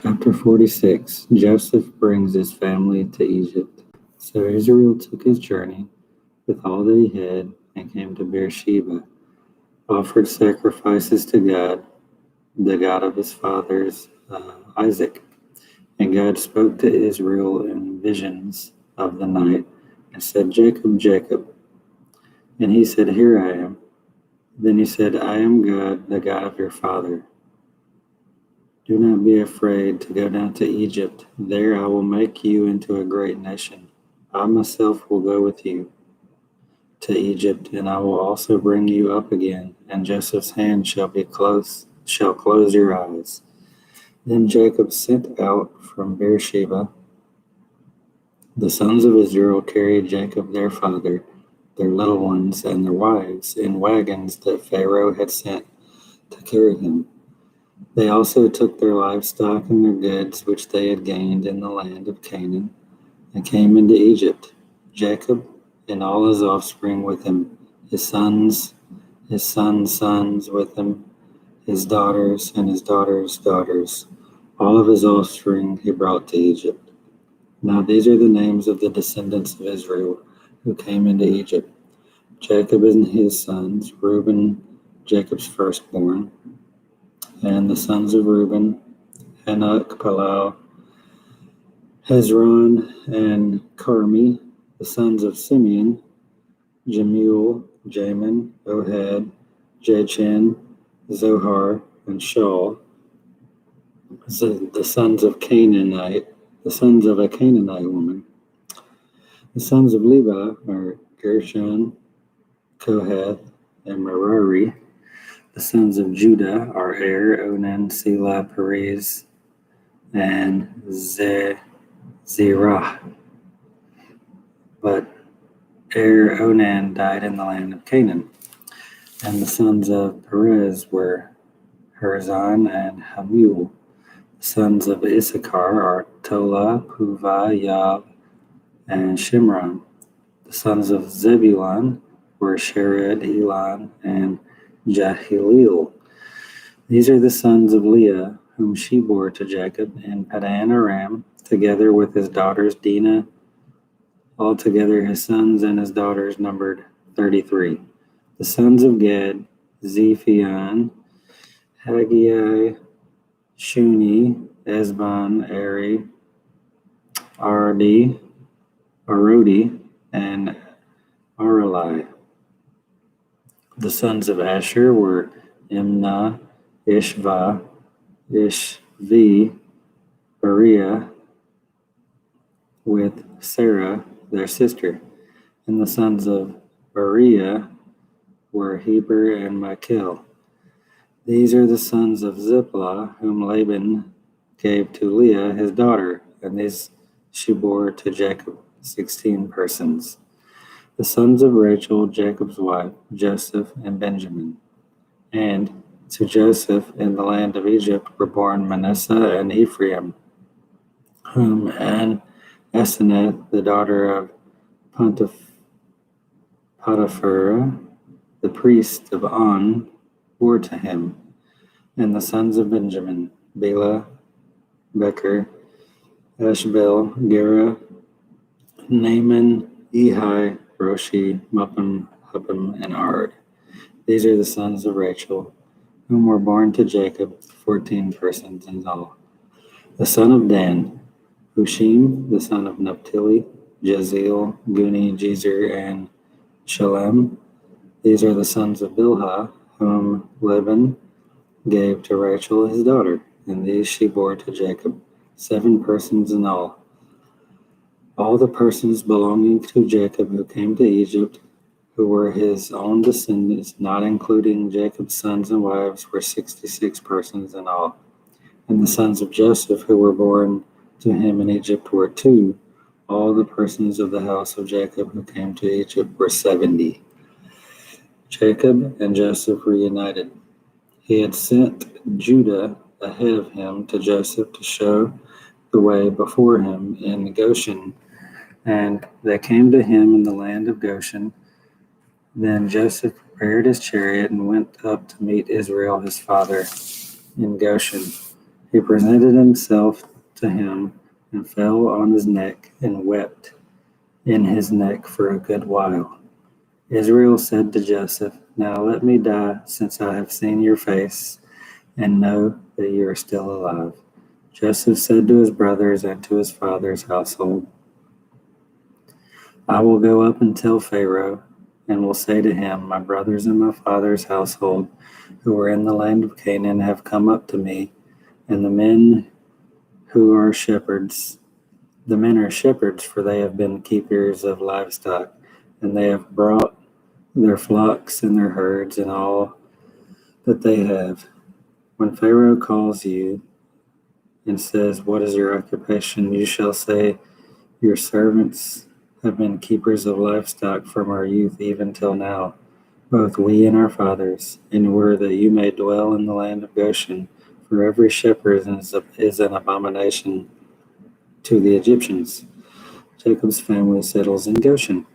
Chapter 46. Joseph brings his family to Egypt. So Israel took his journey with all that he had and came to Beersheba, offered sacrifices to God, the God of his fathers, Isaac. And God spoke to Israel in visions of the night and said, Jacob, Jacob. And he said, Here I am. Then he said, I am God, the God of your father. Do not be afraid to go down to Egypt. There I will make you into a great nation. I myself will go with you to Egypt, and I will also bring you up again, and Joseph's hand shall close your eyes. Then Jacob sent out from Beersheba. The sons of Israel carried Jacob their father, their little ones, and their wives in wagons that Pharaoh had sent to carry him. They also took their livestock and their goods which they had gained in the land of Canaan, and came into Egypt, Jacob and all his offspring with him, his sons' sons with him, his daughters and his daughters' daughters. All of his offspring he brought to Egypt. Now these are the names of the descendants of Israel who came into Egypt: Jacob and his sons, Reuben, Jacob's firstborn, and the sons of Reuben, Hanok, Palau, Hezron, and Carmi. The sons of Simeon, Jemuel, Jamin, Ohad, Jachin, Zohar, and Shaul. The sons of the sons of a Canaanite woman. The sons of Levi are Gershon, Kohath, and Merari. The sons of Judah are Onan, Selah, Perez, and Zerah. But Onan died in the land of Canaan. And the sons of Perez were Herzon and Hamul. The sons of Issachar are Tola, Puvah, Yav, and Shimron. The sons of Zebulun were Shered, Elon, and Jahileel. These are the sons of Leah, whom she bore to Jacob in Padan Aram, together with his daughters Dinah. Altogether his sons and his daughters numbered 33. The sons of Gad, Zephion, Haggai, Shuni, Esbon, Eri, Arodi, and Arali. The sons of Asher were Imnah, Ishva, Ishvi, Beriah, with Sarah, their sister. And the sons of Beriah were Heber and Machil. These are the sons of Ziplah, whom Laban gave to Leah his daughter, and these she bore to Jacob, 16 persons. The sons of Rachel, Jacob's wife, Joseph and Benjamin. And to Joseph in the land of Egypt were born Manasseh and Ephraim, whom and Asenath, the daughter of Potiphar, the priest of On, bore to him. And the sons of Benjamin, Bela, Becher, Ashbel, Gera, Naaman, Ehi, Roshi, Muppim, Huppim, and Ard. These are the sons of Rachel, whom were born to Jacob, 14 persons in all. The son of Dan, Hushim, the son of Naphtali, Jeziel, Guni, Jezer, and Shalem. These are the sons of Bilhah, whom Laban gave to Rachel his daughter, and these she bore to Jacob, 7 persons in all. All the persons belonging to Jacob who came to Egypt, who were his own descendants, not including Jacob's sons and wives, were 66 persons in all. And the sons of Joseph who were born to him in Egypt were 2. All the persons of the house of Jacob who came to Egypt were 70. Jacob and Joseph reunited. He had sent Judah ahead of him to Joseph to show the way before him in Goshen, and they came to him in the land of Goshen. Then Joseph prepared his chariot and went up to meet Israel his father in Goshen. He presented himself to him and fell on his neck and wept in his neck for a good while. Israel said to Joseph, "Now let me die, since I have seen your face and know that you are still alive." Joseph said to his brothers and to his father's household, "I will go up and tell Pharaoh, and will say to him, 'My brothers and my father's household, who are in the land of Canaan, have come up to me, and the men are shepherds, for they have been keepers of livestock, and they have brought their flocks and their herds and all that they have. When Pharaoh calls you and says, 'What is your occupation?' you shall say, 'Your servants have been keepers of livestock from our youth even till now, both we and our fathers, in order that you may dwell in the land of Goshen. For every shepherd is an abomination to the Egyptians. Jacob's family settles in Goshen."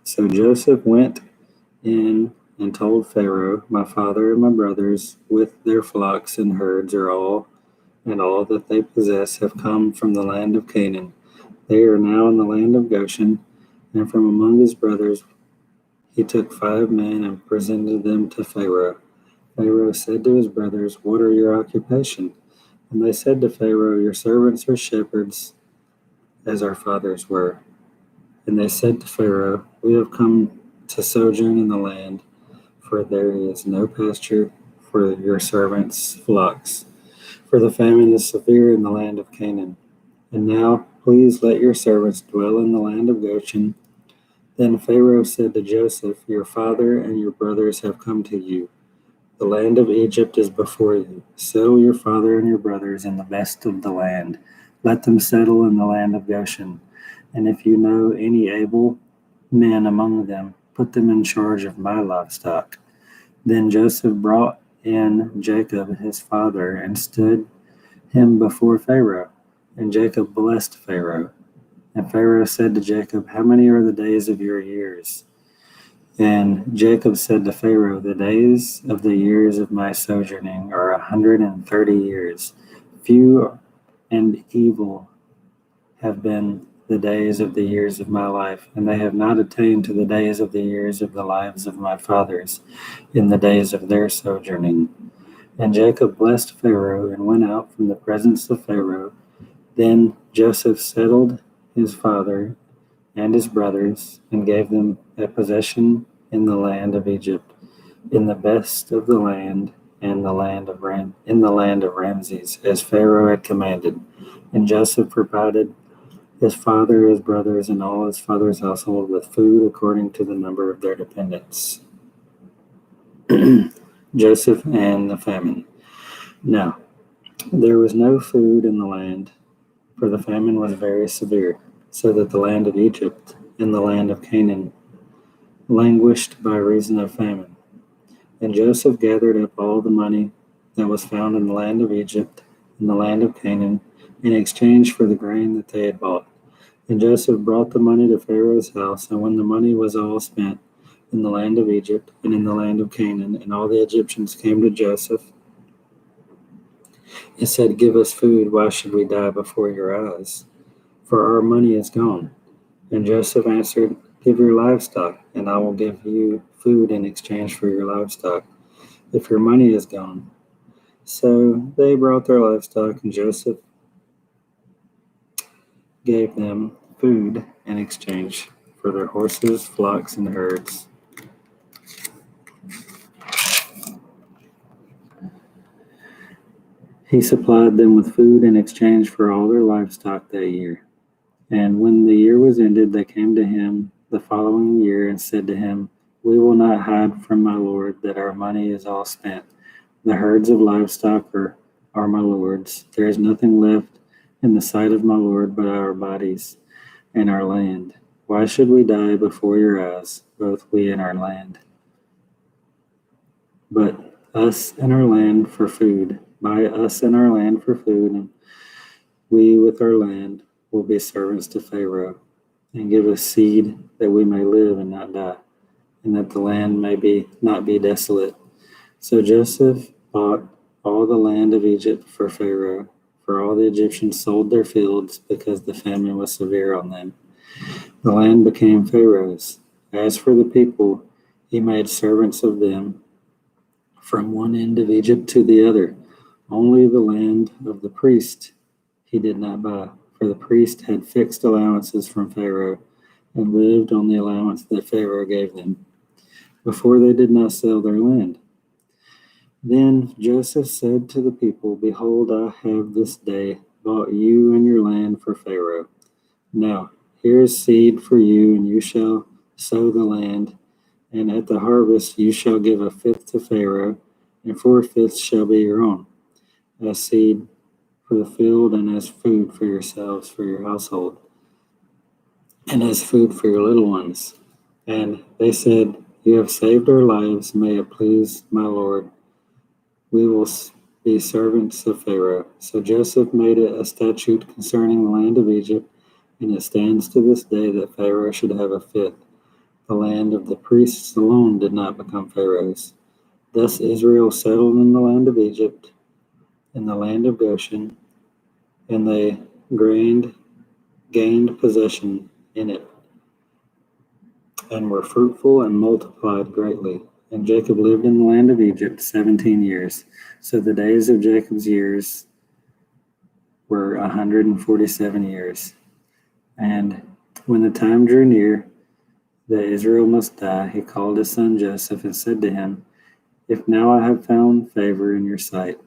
So Joseph went in and told Pharaoh, "My father and my brothers, with their flocks and herds, and all that they possess, have come from the land of Canaan. They are now in the land of Goshen." And from among his brothers he took 5 men and presented them to Pharaoh. Pharaoh said to his brothers, "What are your occupation?" And they said to Pharaoh, "Your servants are shepherds, as our fathers were." And they said to Pharaoh, "We have come to sojourn in the land, for there is no pasture for your servants' flocks, for the famine is severe in the land of Canaan. And now, please let your servants dwell in the land of Goshen." Then Pharaoh said to Joseph, "Your father and your brothers have come to you. The land of Egypt is before you. Settle your father and your brothers in the best of the land. Let them settle in the land of Goshen. And if you know any able men among them, put them in charge of my livestock." Then Joseph brought in Jacob his father and stood him before Pharaoh. And Jacob blessed Pharaoh. And Pharaoh said to Jacob, "How many are the days of your years?" And Jacob said to Pharaoh, "The days of the years of my sojourning are 130 years. Few and evil have been the days of the years of my life, and they have not attained to the days of the years of the lives of my fathers in the days of their sojourning." And Jacob blessed Pharaoh and went out from the presence of Pharaoh. Then Joseph settled his father and his brothers and gave them a possession in the land of Egypt, in the best of the land, and in the land of Ramses, as Pharaoh had commanded. And Joseph provided his father, his brothers, and all his father's household with food according to the number of their dependents. Joseph and the famine. Now, there was no food in the land, for the famine was very severe, so that the land of Egypt and the land of Canaan languished by reason of famine. And Joseph gathered up all the money that was found in the land of Egypt and the land of Canaan in exchange for the grain that they had bought. And Joseph brought the money to Pharaoh's house, and when the money was all spent in the land of Egypt and in the land of Canaan, and all the Egyptians came to Joseph and said, "Give us food, why should we die before your eyes? For our money is gone." And Joseph answered, "Give your livestock, and I will give you food in exchange for your livestock, if your money is gone." So they brought their livestock, and Joseph gave them food in exchange for their horses, flocks, and herds. He supplied them with food in exchange for all their livestock that year. And when the year was ended, they came to him the following year and said to him, "We will not hide from my lord that our money is all spent. The herds of livestock are my lord's. There is nothing left in the sight of my lord but our bodies and our land. Why should we die before your eyes, both we and our land? But us and our land for food, buy us and our land for food, and we with our land will be servants to Pharaoh, and give us seed that we may live and not die, and that the land may not be desolate." So Joseph bought all the land of Egypt for Pharaoh, for all the Egyptians sold their fields because the famine was severe on them. The land became Pharaoh's. As for the people, he made servants of them from one end of Egypt to the other. Only the land of the priest he did not buy, for the priest had fixed allowances from Pharaoh and lived on the allowance that Pharaoh gave them. Before they did not sell their land. Then Joseph said to the people, Behold, I have this day bought you and your land for Pharaoh. Now, here is seed for you, and you shall sow the land, and at the harvest you shall give a fifth to Pharaoh, and 4/5 shall be your own, as seed for the field, and as food for yourselves, for your household, and as food for your little ones. And they said, You have saved our lives, may it please my Lord. We will be servants of Pharaoh. So Joseph made it a statute concerning the land of Egypt, and it stands to this day that Pharaoh should have a fifth. The land of the priests alone did not become Pharaoh's. Thus Israel settled in the land of Egypt, in the land of Goshen, and they gained possession in it, and were fruitful and multiplied greatly. And Jacob lived in the land of Egypt 17 years. So the days of Jacob's years were 147 years. And when the time drew near that Israel must die, he called his son Joseph and said to him, If now I have found favor in your sight,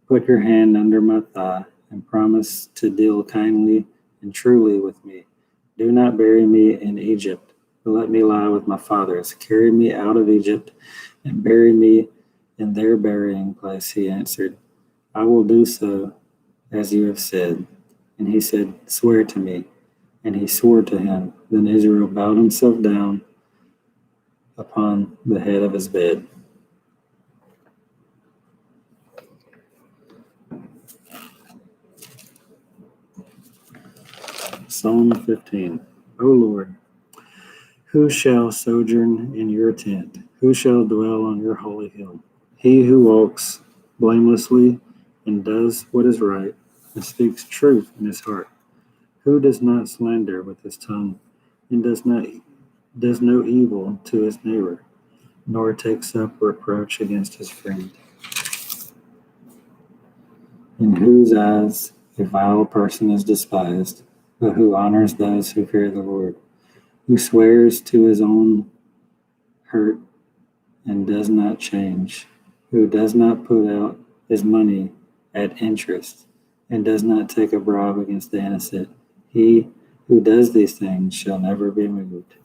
put your hand under my thigh and promise to deal kindly and truly with me. Do not bury me in Egypt, but let me lie with my fathers. Carry me out of Egypt and bury me in their burying place. He answered, I will do so as you have said. And he said, Swear to me. And he swore to him. Then Israel bowed himself down upon the head of his bed. Psalm 15. O Lord, who shall sojourn in your tent? Who shall dwell on your holy hill? He who walks blamelessly and does what is right and speaks truth in his heart, who does not slander with his tongue and does no evil to his neighbor, nor takes up reproach against his friend, in whose eyes a vile person is despised, but who honors those who fear the Lord, who swears to his own hurt and does not change, who does not put out his money at interest and does not take a bribe against the innocent. He who does these things shall never be moved.